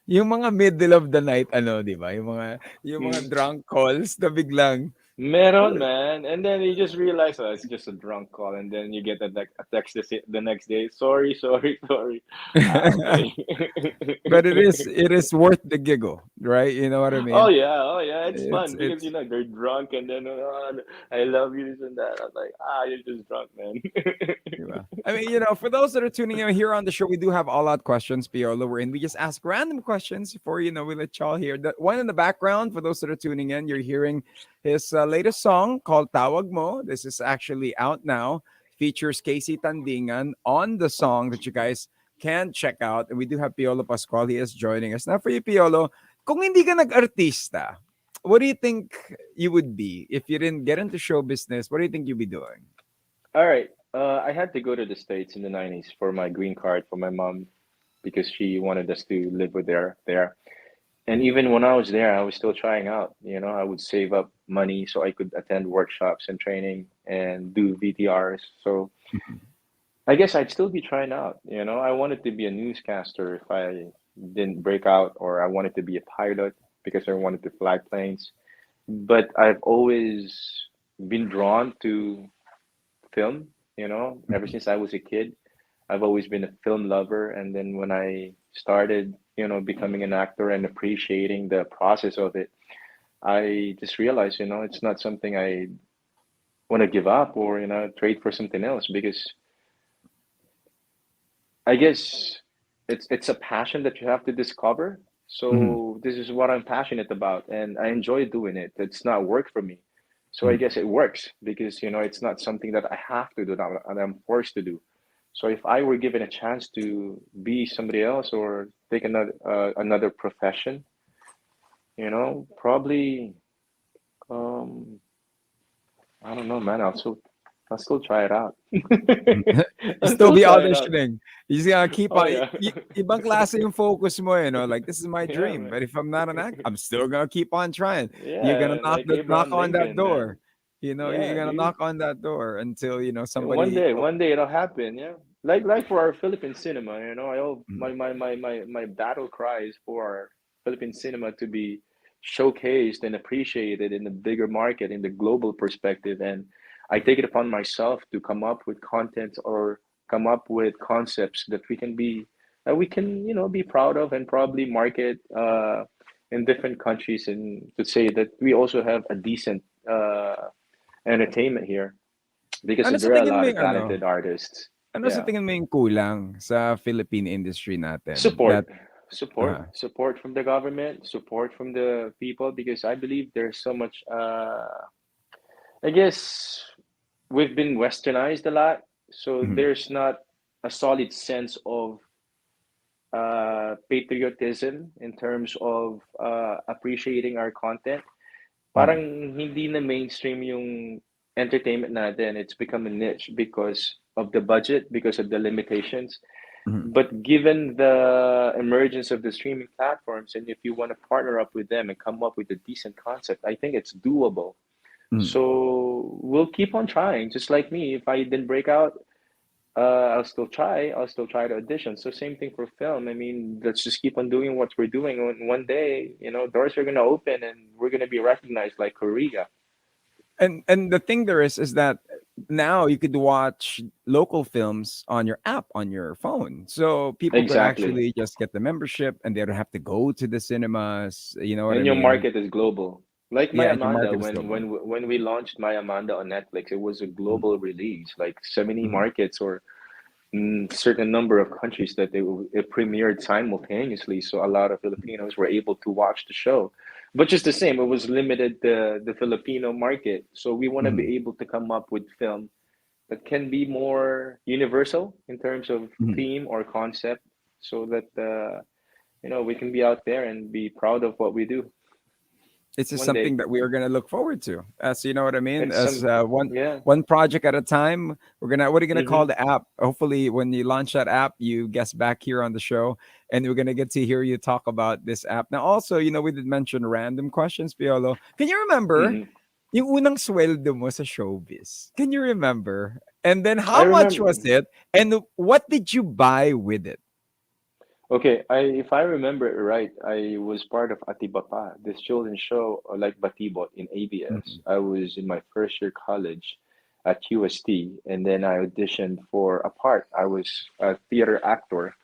Yung mga middle of the night ano, 'di ba? Yung mga
Mm.
drunk calls na biglang,
Meron,
"Uy."
man. And then you just realize, oh, it's just a drunk call. And then you get a text the next day. Sorry, sorry, sorry. Ah, okay.
But it is worth the giggle, right? You know what I
Oh
mean?
yeah, oh yeah. It's
It's
fun because
it's
they're drunk and then I love you this and that. I'm like, you're just drunk, man.
'Di ba? I mean, for those that are tuning in here on the show, we do have all out questions, Piolo, wherein we just ask random questions before we let y'all hear. The one in the background, for those that are tuning in, you're hearing his latest song called Tawag Mo. This is actually out now. Features Casey Tandingan on the song that you guys can check out. And we do have Piolo Pascual. He is joining us. Now for you, Piolo, kung hindi ka nag-artista, what do you think you would be if you didn't get into show business? What do you think you'd be doing?
All right. I had to go to the States in the 90s for my green card for my mom because she wanted us to live with her there. And even when I was there, I was still trying out. I would save up money so I could attend workshops and training and do VTRs. So I guess I'd still be trying out. I wanted to be a newscaster if I didn't break out, or I wanted to be a pilot because I wanted to fly planes. But I've always been drawn to film, ever since I was a kid. I've always been a film lover. And then when I started, becoming an actor and appreciating the process of it, I just realized, it's not something I want to give up or, trade for something else because I guess it's a passion that you have to discover.
Mhm.
So this is what I'm passionate about and I enjoy doing it. It's not work for me. So I
Mhm.
guess it works because it's not something that I have to do that I'm forced to do. So if I were given a chance to be somebody else or take another profession, probably um I don't know, man. I'll still try it out.
You
I'll
still
still
be
try it out.
auditioning. You just gotta keep
Oh
on.
yeah.
Ibang klase yung focus mo, like this is my
Yeah,
dream.
man.
But if I'm not an actor, I'm still gonna keep on trying. You're
Yeah,
gonna knock
like
knock
Abraham
on that
Lincoln, man.
door. You're
Yeah,
gonna
dude.
knock on that door until
Yeah, one
somebody.
day, one day it'll happen. Yeah, like for our Philippine cinema, I hope
Mm,
my battle cries for our Philippine cinema to be showcased and appreciated in the bigger market, in the global perspective, and I take it upon myself to come up with content or come up with concepts that we can be proud of and probably market in different countries and to say that we also have a decent entertainment here because
Ano sa
there are a
tingin mo
lot of
yung ano?
talented artists.
Ano sa
Yeah.
tingin mo yung kulang sa Philippine industry natin?
Support,
That
support,
uh,
support from the government, support from the people, because I believe there's so much. I guess we've been westernized a lot, so
mhm,
there's not a solid sense of patriotism in terms of appreciating our content.
mhm,
Parang hindi na mainstream yung entertainment natin. It's become a niche because of the budget, because of the limitations.
Mhm.
But given the emergence of the streaming platforms, and if you want to partner up with them and come up with a decent concept, I think it's doable.
Mhm.
So we'll keep on trying. Just like me, if I didn't break out, I'll still try. I'll still try to audition. So same thing for film. I mean, let's just keep on doing what we're doing. One day, doors are gonna open and we're gonna be recognized like Korea.
And the thing there is that now you could watch local films on your app on your phone, so people could
Exactly.
actually just get the membership and they don't have to go to the cinemas. You know what I
And your
mean?
market is global. Like My
Yeah, and your
Amanda,
market is
when
global.
we launched My Amanda on Netflix, it was a
Mhm.
global release. Like 70
Mhm.
markets or certain number of countries that it premiered simultaneously. So a lot of Filipinos were able to watch the show. But just the same, it was limited the Filipino market. So we want to
Mhm.
be able to come up with film that can be more universal in terms of
Mhm.
theme or concept, so that we can be out there and be proud of what we do
It's just
one day.
something that we are gonna look forward to. As you know what I mean?
It's
As
some
one
Yeah.
one project at a time. We're gonna what are you gonna call
Mm-hmm.
the app? Hopefully, when you launch that app, you guest back here on the show, and we're gonna get to hear you talk about this app. Now, also, we did mention random questions, Piolo. Can you remember
Mm-hmm.
yung unang sweldo mo sa showbiz? Can you remember? And then
I
how much was
remember.
it? And what did you buy with it?
Okay, if I remember it right, I was part of Atibapa, this children's show like Batibot in ABS.
Mhm.
I was in my first year college at QST, and then I auditioned for a part. I was a theater actor,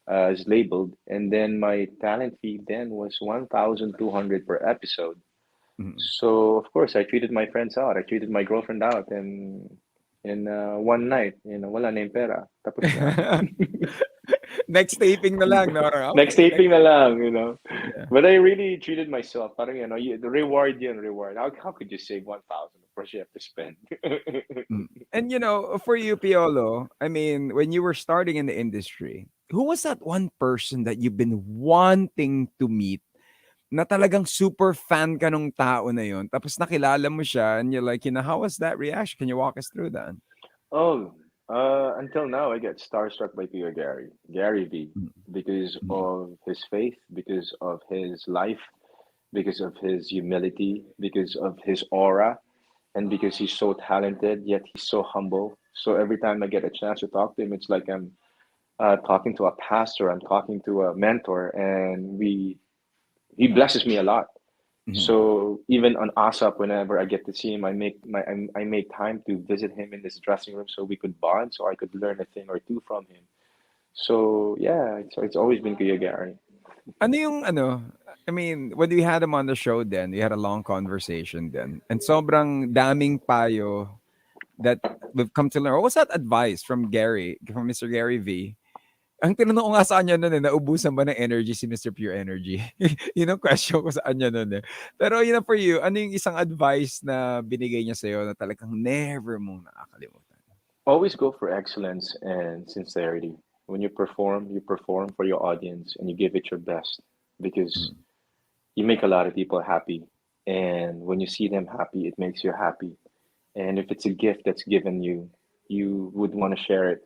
as labeled, and then my talent fee then was 1,200 per episode.
Mhm.
So of course I treated my friends out. I treated my girlfriend out, and in one night, wala na yung pera. Tapos na.
Next taping na lang, no?
Next
Okay,
taping
next.
na lang, you know.
Yeah.
But I really treated myself. Parang, the reward yun, reward. How could you save 1,000? Of course, you have to spend.
Mm. And for you, Piolo, I mean, when you were starting in the industry, who was that one person that you've been wanting to meet na talagang super fan ka nung tao na yun, tapos nakilala mo siya and you're like, how was that reaction? Can you walk us through that?
Oh, until now, I get starstruck by Peter Gary V,
Mm,
because
mm,
of his faith, because of his life, because of his humility, because of his aura, and because he's so talented, yet he's so humble. So every time I get a chance to talk to him, it's like I'm talking to a pastor, I'm talking to a mentor, and he blesses me a lot.
mm.
So even on ASAP, whenever I get to see him, I make time to visit him in this dressing room so we could bond, so I could learn a thing or two from him. So yeah, it's always been Kuya Gary.
Ano yung I mean, when we had him on the show then, we had a long conversation then. And sobrang daming payo that we've come to learn. What was that advice from Mr. Gary V? Ang tinanong ko nga sa kanya nun, naubusan ba ng energy si Mr. Pure Energy? Yun ang question ko sa kanya nun. Pero for you, ano yung isang advice na binigay niya sa'yo na talagang never mong nakakalimutan?
Always go for excellence and sincerity. When you perform for your audience and you give it your best, because
Mm,
you make a lot of people happy. And when you see them happy, it makes you happy. And if it's a gift that's given you, you would want to share it.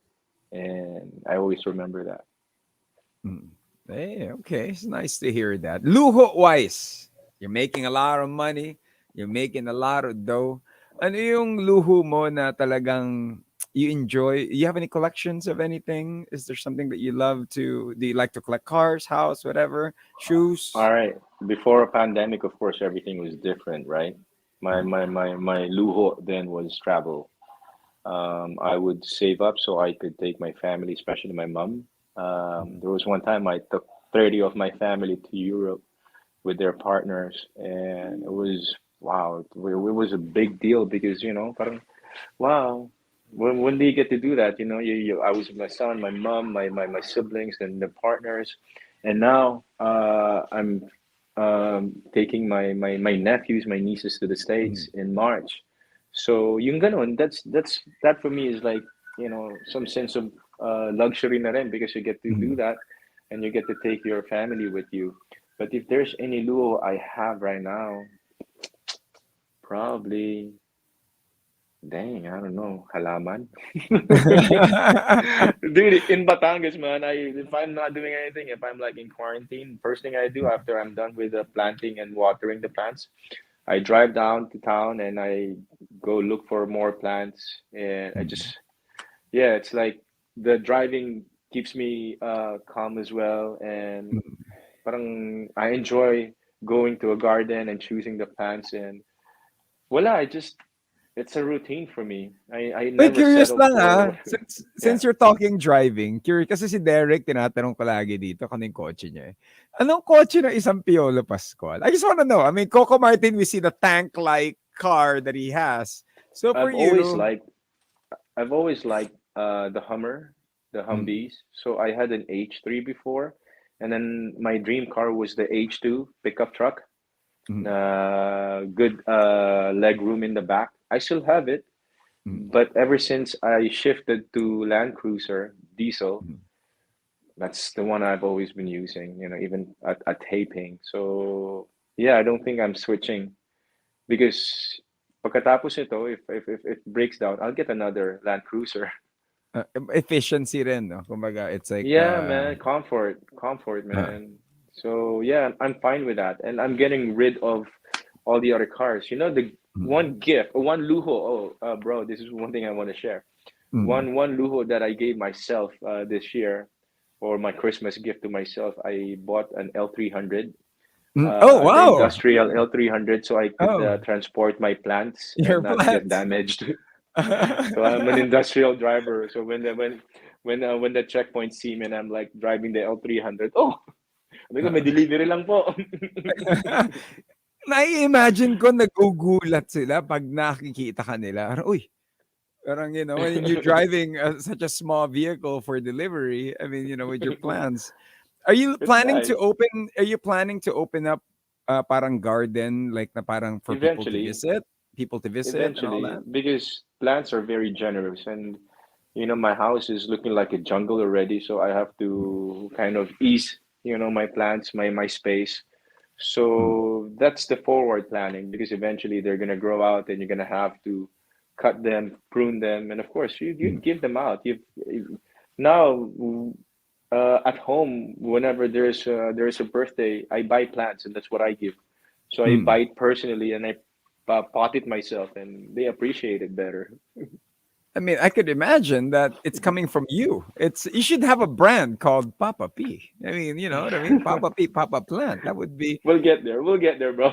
And I always remember that.
mm. Okay. It's nice to hear that. Luho-wise, you're making a lot of money, you're making a lot of dough. Ano yung luho mo na talagang you enjoy? You have any collections of anything? Is there something that you love to? Do you like to collect cars, house, whatever, shoes?
All right. Before a pandemic, of course, everything was different, right? My luho then was travel. I would save up so I could take my family, especially my mom. There was one time I took 30 of my family to Europe with their partners, and it was wow. It was a big deal because parang, wow. When do you get to do that? I was with my son, my mom, my siblings, and the partners, and now I'm taking my nephews, my nieces to the States
Mhm,
in March. So yung ganon, that for me is like some sense of luxury na rin, because you get to do
mhm.
that, and you get to take your family with you. But if there's any luo I have right now, probably. Dang, I don't know. Halaman. Dude, in Batangas, man, if I'm not doing anything, if I'm like in quarantine, first thing I do after I'm done with the planting and watering the plants, I drive down to town and I go look for more plants. And I just, yeah, it's like the driving keeps me calm as well. And parang I enjoy going to a garden and choosing the plants. And voila, it's a routine for me. I
Uy,
never
curious
settle
lang
for,
since
yeah.
you're talking driving, curious kasi si Derek tinatanong ko lagi dito kung ano yung kotse niya, eh. Anong kotse ng isang Piolo Pascual? I just wanna know. I mean, Coco Martin, we see the tank-like car that he has. So for
I've always
you,
liked I've always liked the Hummer, the
mm,
Humvees. So I had an H3 before, and then my dream car was the H2 pickup truck.
mm,
Good leg room in the back. I still have it,
mm,
but ever since I shifted to Land Cruiser diesel,
mm.
that's the one I've always been using, even at taping. So yeah, I don't think I'm switching because pagkatapos nito, if it breaks down, I'll get another Land Cruiser.
Efficiency rin 'no? Kumbaga it's like,
Yeah, man, comfort,
uh,
man. So yeah, I'm fine with that, and I'm getting rid of all the other cars. The
mm,
one gift, one lujo. Oh, bro, this is one thing I want to share.
mm,
One lujo that I gave myself this year, or my Christmas gift to myself. I bought an L300,
mm. Oh,
the
wow!
industrial L300, so I could
Oh,
transport my plants
your
and not get
plans.
damaged. So I'm an industrial driver. So when the checkpoint see me and I'm like driving the L300, oh, sabi ko, may delivery lang po.
Nai-imagine ko nagugulat sila 'pag nakikita ka nila. Parang, uy, parang, when you're driving, such a small vehicle for delivery, I mean, with your plans.
It's nice.
Are you planning to open up, parang garden, like na parang for
Eventually,
people to visit and all
eventually,
that?
because plants are very generous, and my house is looking like a jungle already, so I have to kind of ease, my plants, my space.
Mm,
So that's the forward planning because eventually they're gonna grow out and you're gonna have to cut them, prune them, and of course you
mm,
give them out. Now at home whenever there's a birthday, I buy plants and that's what I give. So I
mm.
buy it personally and I pot it myself, and they appreciate it better.
I mean, I could imagine that it's coming from you. You should have a brand called Papa P. I mean, you know what I mean? Papa P, Papa Plant. That would be,
We'll get there. We'll get there, bro.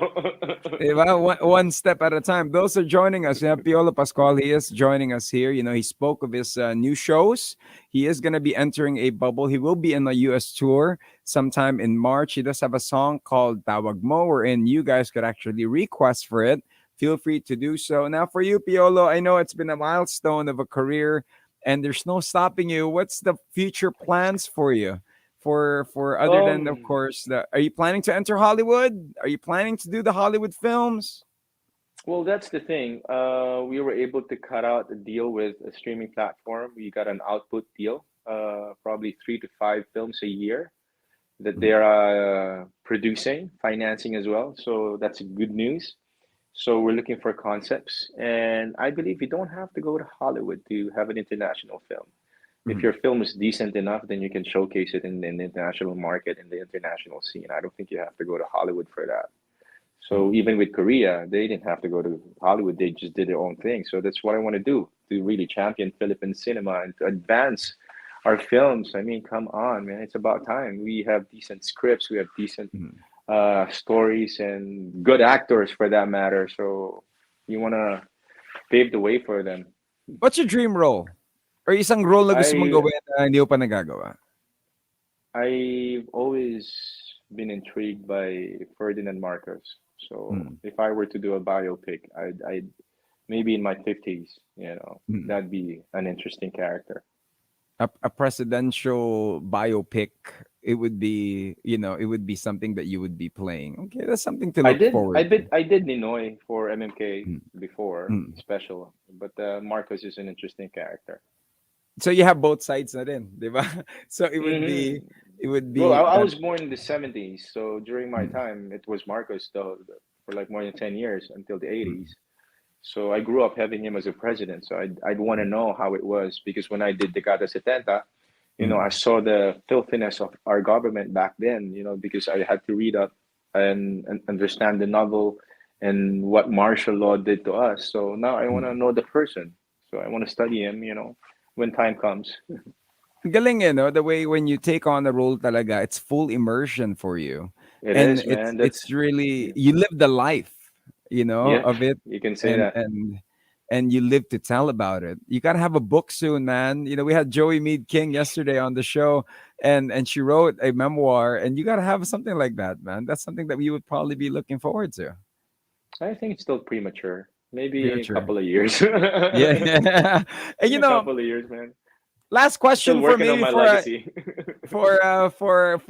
'di ba? One step at a time. Those are joining us. Yeah, Piolo Pascual, he is joining us here. He spoke of his new shows. He is going to be entering a bubble. He will be in a US tour sometime in March. He does have a song called Tawag Mo, wherein you guys could actually request for it. Feel free to do so. Now, for you, Piolo, I know it's been a milestone of a career and there's no stopping you. What's the future plans for you? For other than, of
um,
course, are you planning to enter Hollywood? Are you planning to do the Hollywood films?
well, that's the thing. We were able to cut out a deal with a streaming platform. We got an output deal, probably 3 to 5 films a year that
Mm,
they're producing, financing as well. So that's good news. So we're looking for concepts, and I believe you don't have to go to Hollywood to have an international film. If
mm,
your film is decent enough, then you can showcase it in the international market in the international scene. I don't think you have to go to Hollywood for that. So
mm,
even with Korea, they didn't have to go to Hollywood. They just did their own thing. So that's what I want to do, to really champion Philippine cinema and to advance our films. I mean, come on, man. It's about time. We have decent scripts, we have decent
mm.
stories, and good actors for that matter. So you want to pave the way for them.
What's your dream role? Or isang role na gusto mong
I
gawin na hindi mo pa nagagawa?
I've always been intrigued by Ferdinand Marcos. So
Mm,
if I were to do a biopic, I'd maybe in my 50s,
mm.
that'd be an interesting character.
A presidential biopic, it would be something that you would be playing. Okay, that's something to
I
look
did, I
forward to.
did, I did Ninoy for MMK
Mm,
before
mm.
special, but Marcos is an interesting character.
So you have both sides na din, 'di ba? So
Hmm.
it would
Well,
be
I
that.
was born in the 70s, so during my
Mm,
time, it was Marcos though for like more than 10 years until the
mm,
80s. So I grew up having him as a president. So I'd want to know how it was because when I did Decada 70, I
Mm.
saw the filthiness of our government back then, because I had to read up and understand the novel and what martial law did to us. So now I want to
Mm.
know the person. So I want to study him, when time comes.
Galing eh, no? The way when you take on the role talaga, it's full immersion for you.
It
And
is,
it's
man.
it's really you live the life,
Yeah,
of it,
you can say
and
that.
you live to tell about it. You gotta have a book soon, man. We had Joey Mead King yesterday on the show, and she wrote a memoir, and you gotta have something like that, man. That's something that we would probably be looking forward to.
I think it's still premature. Maybe a
Future.
couple of years.
Yeah. And
A couple of years, man.
last
Still
question for
working on
me
my
for
legacy.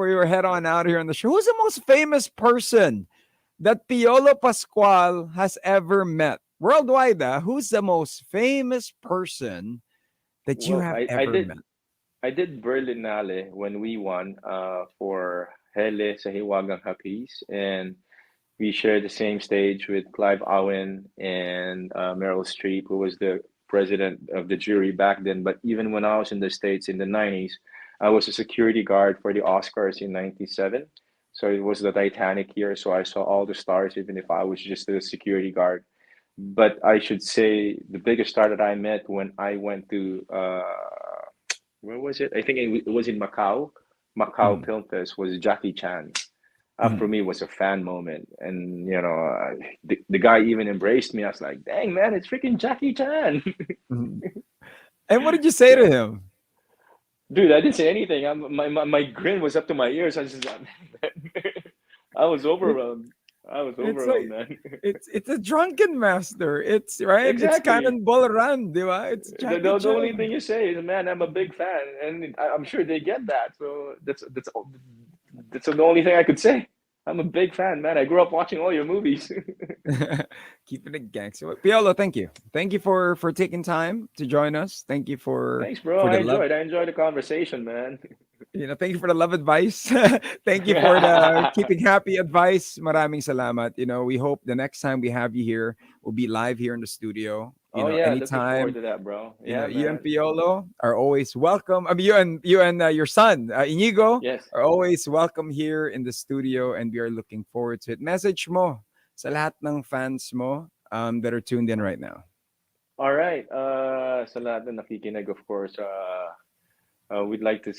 your head on out here on the show. Who's the most famous person that Piolo Pascual has ever met worldwide? Who's the most famous person that you
Well,
have
I
ever
did
met?
I did Berlinale when we won for Hele sa Hiwagang Hapis, and we shared the same stage with Clive Owen and Meryl Streep, who was the president of the jury back then. But even when I was in the States in the 90s, I was a security guard for the Oscars in 97. So it was the Titanic year. So I saw all the stars, even if I was just a security guard. But I should say the biggest star that I met when I went to, where was it? I think it was in Macau. Macau
Mm,
Film Fest was Jackie Chan. For
mm,
me was a fan moment, and the guy even embraced me. I was like, "Dang man, it's freaking Jackie Chan!"
mm. And what did you say to
Yeah,
him?
dude, I didn't say anything. My grin was up to my ears. I was just, I was
It,
overwhelmed. I was
it's
overwhelmed,
like
man.
it's a drunken master. It's right. It's
Exactly.
Cannonball Run, di ba? It's
The,
Jackie
the the only thing
Chan.
you say is, "Man, I'm a big fan," and I'm sure they get that. So that's the only thing I could say. I'm a big fan, man. I grew up watching all your movies.
Keeping it gangster. Piolo, thank you. Thank you for taking time to join us. Thank you
Thanks, bro.
for
I
the love.
enjoyed. I enjoyed the conversation, man.
Thank you for the love advice. Thank you for the keeping happy advice. Maraming salamat. We hope the next time we have you here, we'll be live here in the studio.
Oh yeah, looking forward
Anytime.
to that, bro. Yeah,
You and
man.
Piolo are always welcome. I mean, you and your son, Inigo,
Yes.
are always welcome here in the studio, and we are looking forward to it. Message mo sa lahat ng fans mo that are tuned in right now.
All right. Sa lahat na nakikinig, of course, we'd like to,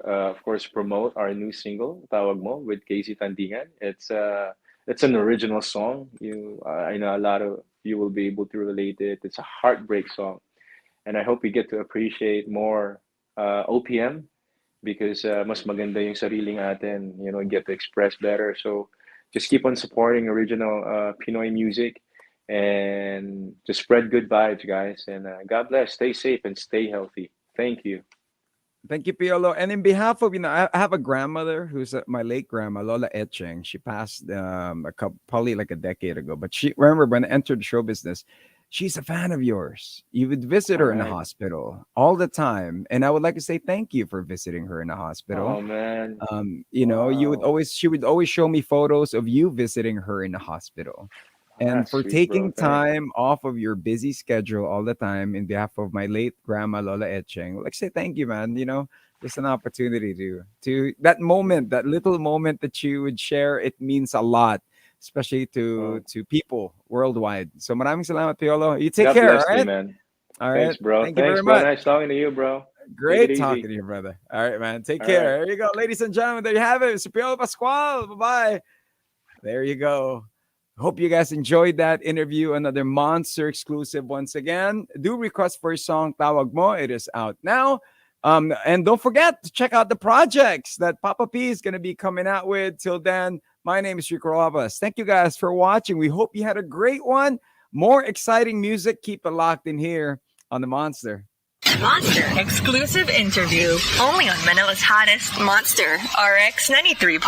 of course, promote our new single, Tawag Mo, with Casey Tandingan. It's an original song. I know a lot of you will be able to relate it. It's a heartbreak song, and I hope we get to appreciate more OPM because mas maganda yung sariling atin, get to express better. So just keep on supporting original Pinoy music and just spread good vibes, guys. And God bless. Stay safe and stay healthy. Thank you.
Thank you, Piolo. And in behalf of, I have a grandmother who's my late grandma, Lola Etcheng. She passed probably like a decade ago. But she remember when I entered the show business, she's a fan of yours. You would visit
All
her in the
right.
hospital all the time. And I would like to say thank you for visiting her in the hospital.
Oh man.
You would
Wow.
always she would always show me photos of you visiting her in the hospital.
Oh,
And
that's
for
sweet, bro.
taking
Thanks.
time off of your busy schedule all the time in behalf of my late grandma Lola Etcheng, like say thank you, man. Just an opportunity to that
Yeah.
moment, that little moment that you would share, it means a lot, especially to
Well,
people worldwide. So maraming salamat, Piolo. You take
God
care, all
bless you,
right?
man.
All right.
Thanks, bro.
Thank you
Thanks,
very
bro.
much.
Nice talking to you, bro. Take it
Great talking
easy.
to you, brother. All right, man. Take
All right.
care. There you go, ladies and gentlemen. There you have it. Mr. Piolo Pascual. Bye-bye. There you go. Hope you guys enjoyed that interview. Another Monster exclusive once again. Do request for a song, Tawag Mo. It is out now. And don't forget to check out the projects that Papa P is going to be coming out with. Till then, my name is Rico. Thank you guys for watching. We hope you had a great one. More exciting music. Keep it locked in here on the Monster.
Monster exclusive interview only on Manila's hottest Monster RX 93.